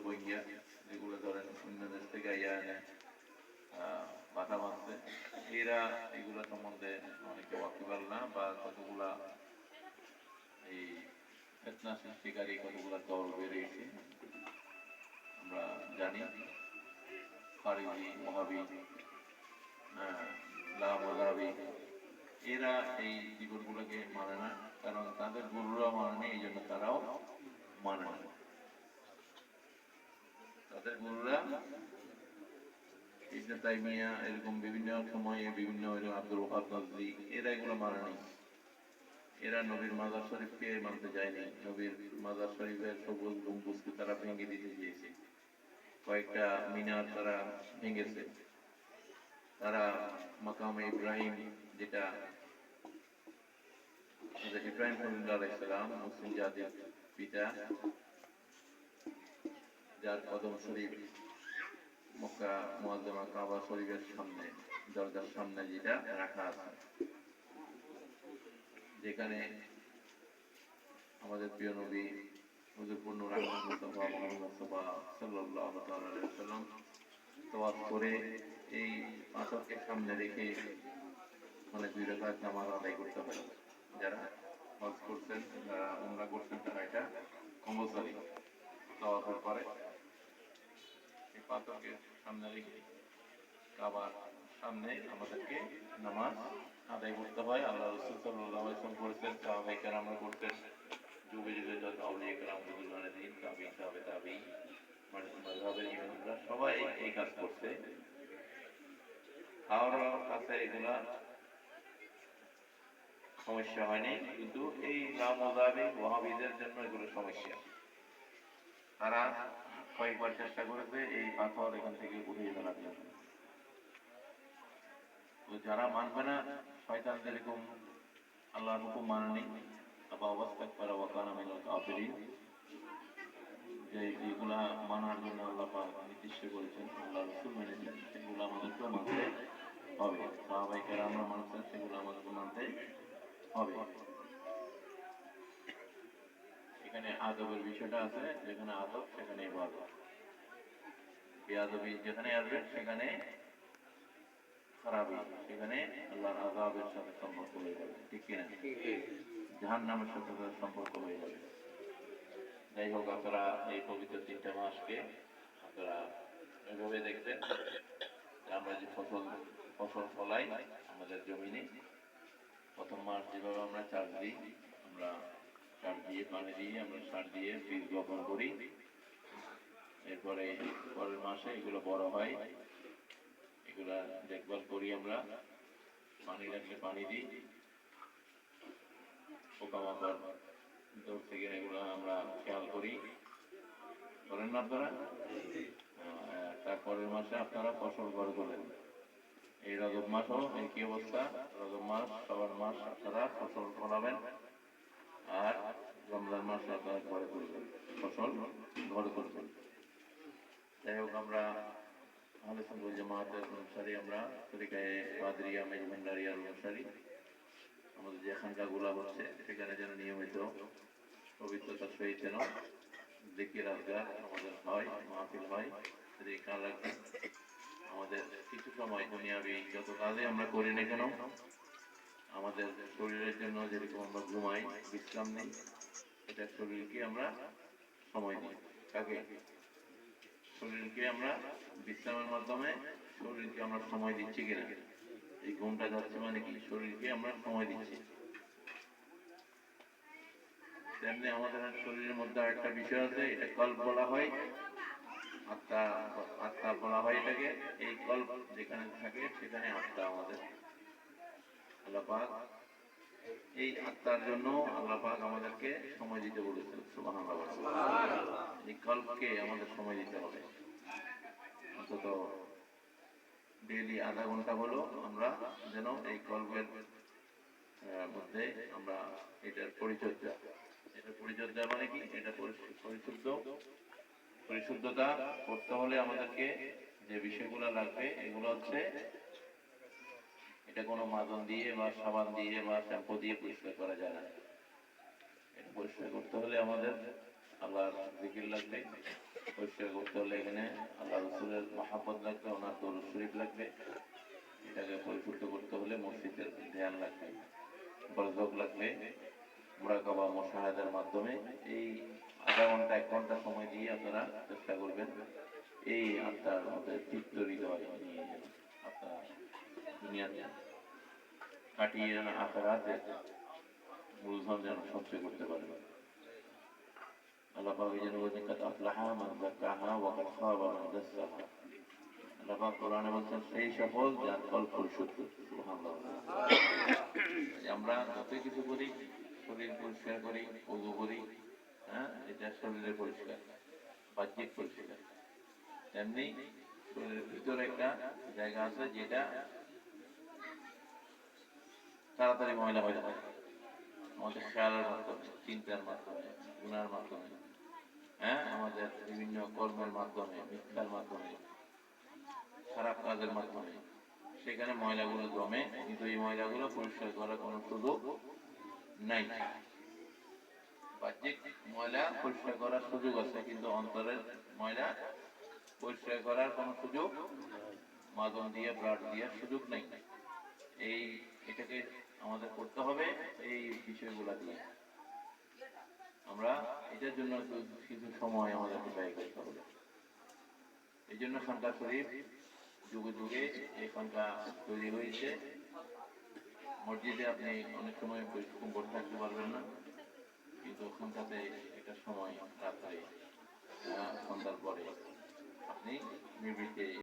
বইয়া যেগুলো ধরেন অন্য দেশ থেকে আইয়া এনে বাধা বাঁধছে, এরা এগুলো সম্বন্ধে অনেকে ওয়াকিবহাল না, বা কতগুলা এই ফিতনা সৃষ্টিকারী কতগুলা দল বেরিয়েছে আমরা জানি, খারিজি, ওয়াহাবি, লামাযাবি, এরা এই জীবনগুলোকে মানে না, কারণ তাদের গুরুরা মানে নেই, এই জন্য তারাও মানে না। তাদের গুরুরা ইবনে তাইমিয়া এরকম বিভিন্ন সময়ে বিভিন্ন আব্দুল ওয়াহাব নজরী এরা এগুলো মানে নেই। এরা নবীর মাজার শরীফকে মানতে যায়নি, নবীর মাজার শরীফের সবুজ গম্বুজকে তারা ভেঙে দিতে চেয়েছে, কয়েকটা মিনার তারা ভেঙেছে, তারা মাকামে ইব্রাহিম, যেটা ইব্রাহিম খলিলুল্লাহ আলাইহিস সালাম মুসলিম জাতির পিতা, যার কদম শরীফ মক্কা মুআজ্জামা কাবা শরীফের সামনে, দরজার সামনে যেটা রাখা আছে, যেখানে আমাদের প্রিয় নবী হুজুর পূর্ণ রাহমাত মুস্তাফা মুহাম্মদ মুস্তাফা সাল্লাল্লাহু আলাইহি ওয়াসাল্লাম তাওয়াফ করে এই পাথরকে সামনে রেখে মানে 2 রাকাত নামাজ আদায় করতে হয়। যারা হজ করছেন, যারা উমরা করছেন, তারা এটা কম্পালসরি তাওয়াফের পরে এই পাথরকে সামনে রেখে কাবার সামনে আমাদেরকে নামাজ আদায় করতে হয়। আল্লাহ রাসূল সাল্লাল্লাহু আলাইহি ওয়াসাল্লাম করেছেন, সাহাবায়ে কেরামরা করতেন, যুগে যুগে যত আউলিয়া কেরাম, বুজুর্গানে দ্বীন, তাবিঈন, তাবে তাবিঈন, মাযহাবের ইমামরা সবাই এই কাজ করছে। কারোর কাছে এগুলা সমস্যা হয়নি, কিন্তু এই লামাযাবি ওয়াহাবিদের জন্য এগুলো সমস্যা। তারা কয়েকবার চেষ্টা করেছে এই পাথর এখান থেকে উঠিয়ে ফেলার জন্য। তো যারা মানবে না, শয়তান যেরকম আল্লাহর হুকুম মানেনি, আবা ওয়াস্তাকবারা ওয়া কানা মিনাল কাফিরিন, যে যেগুলা মানার জন্য আল্লাহ পাক নির্দিষ্ট করেছেন, আল্লাহ রাসূল মেনেছেন, সেগুলো আমাদেরকেও মানতে হবে। সাহাবায়ে কেরামরা মানছেন, সেগুলো আমাদেরকে মানতে হবে। এখানে আদবের বিষয়টা আছে, যেখানে আদব সেখানে ইবাদত, বেয়াদবি যেখানে আসবে সেখানে খারাপি, সেখানে আল্লাহর আযাবের সাথে সম্পর্ক হয়ে যাবে, ঠিক কিনা? জাহান্নামের সাথে সম্পর্ক হয়ে যাবে। যাই হোক, আপনারা এই পবিত্র 3টা মাসকে আপনারা এভাবে দেখবেন, আমরা যে ফসল ফলাই আমাদের জমিনে, প্রথম মাস যেভাবে আমরা চাষ দিই, আমরা চাষ দিয়ে পানি দিয়ে আমরা সার দিয়ে বীজ বপন করি, এরপরে পরের মাসে এগুলো বড় হয়, এগুলা দেখভাল করি, আমরা পানি রাখলে পানি দিই, পোকামাকড় দূর থেকে এগুলো আমরা খেয়াল করি, করেন না আপনারা? তারপরের মাসে আপনারা ফসল ঘরে তোলেন। এই রজব মাসও একই অবস্থা, রজব মাস সবার মাস আপনারা ফসল ফলাবেন, আর রমজান মাসে আপনারা ঘরে তুলবেন, ফসল ঘরে তুলবেন। যাই হোক, আমরা আহলে সুন্নাত ওয়াল জামাতের অনুসারী, আমরা তরিকায়ে কাদরিয়া মেজভান্ডারিয়ার অনুসারী, আমাদের যে খানকাগুলো হচ্ছে সেখানে যেন নিয়মিত পবিত্রতার সহিত যেন জিকির আজকার আমাদের হয়, মাহফিল হয়, সেদিকে খেয়াল রাখবেন। আমাদের কিছু সময় দুনিয়াবি যত কাজে আমরা করি না কেন, আমাদের শরীরের জন্য যেরকম আমরা ঘুমাই, বিশ্রাম নেই, এটা শরীরকে আমরা সময় দিই। কাকে? শরীরকে আমরা বিশ্রামের মাধ্যমে শরীরকে আমরা সময় দিচ্ছি কিনা? এই ঘুমটা যাচ্ছে মানে কি? শরীরকে আমরা সময় দিচ্ছি। তেমনি আমাদের শরীরের মধ্যে একটা বিষয় আছে, এটা কল্প বলা হয়, আত্মা, আত্মা বলা হয় এটাকে। এই কল্প যেখানে থাকে সেখানে আত্মা আমাদের। আল্লাহ পাক এই আত্মার জন্য আল্লাহ পাক আমাদেরকে সময় দিতে বলেছেন। সুবহানাল্লাহ। এই কল্পকে আমাদের সময় দিতে হবে, অন্তত ডেইলি আধা ঘন্টা হলো আমরা যেন এই কল্পের মধ্যে আমরা এটার পরিচর্যা, এটা পরিচর্যা মানে কি? এটা পরিশুদ্ধতা করতে হলে আমাদেরকে যে বিষয়গুলো লাগবে, এগুলো হচ্ছে, এটা কোনো মাজন দিয়ে বা সাবান দিয়ে বা শ্যাম্পু দিয়ে পরিষ্কার করা যায় না। এটা পরিষ্কার করতে হলে আমাদের আল্লাহর জিকির লাগবে, পরিষ্কার করতে হলে এখানে আল্লাহ রসুলের মাহাব্বত লাগবে, ওনার দরুদ শরীফ লাগবে। এটাকে পরিশুদ্ধ করতে হলে মসজিদের ধ্যান লাগবে, বরজক লাগবে, মুরাকাবা মুশাহাদার মাধ্যমে এই আধা ঘন্টা 1 ঘন্টা সময় দিয়ে আপনারা চেষ্টা করবেন এই আত্মার মধ্যে তৃপ্ত হৃদয় নিয়ে আপনারা দুনিয়াতে কাটিয়ে যেন আখেরাতে মূলধন যেন সঞ্চয় করতে পারবেন। আল্লাহ পাক যেন বলেন কাদ আফলাহা মান যাক্কাহা ওয়া কাদ খাবা মান দাসসাহা। আল্লাহ পাক কোরআনে বলছেন সেই সফল যার ফল পরিশুদ্ধ। সুবহানাল্লাহ। আমরা যতই কিছু করি, শরীর পরিষ্কার করি, ওযু করি, হ্যাঁ, এটা শরীরের পরিষ্কার, বাহ্যিক পরিষ্কার। তেমনি শরীরের ভিতরে একটা জায়গা আছে যেটা তাড়াতাড়ি ময়লা হয়ে যায় আমাদের খেয়ালের মাধ্যমে, চিন্তার মাধ্যমে, গুনার মাধ্যমে, হ্যাঁ, আমাদের বিভিন্ন কর্মের মাধ্যমে, মিথ্যার মাধ্যমে, খারাপ কাজের মাধ্যমে সেখানে ময়লাগুলো জমে, কিন্তু এই ময়লাগুলো পরিষ্কার করার কোনো সুযোগ নাই। বাহ্যিক ময়লা পরিষ্কার করার সুযোগ আছে, কিন্তু অন্তরের ময়লা পরিষ্কার করার কোনো সুযোগ মাধ্যম দিয়ে, ব্লাড দিয়ে সুযোগ নেই। এটাকে আমাদের করতে হবে এই বিষয়গুলা দিয়ে। আমরা এটার জন্য কিছু সময় আমাদেরকে ব্যয় করতে হবে। এই জন্য খানকা শরীফ যুগে যুগে এই খানকা তৈরি হয়েছে। মসজিদে আপনি অনেক সময় বসে থাকতে পারবেন না, কিন্তু খানকাতে একটা সময় রাত্রে সন্ধ্যার পরে আপনি নির্বিঘ্নে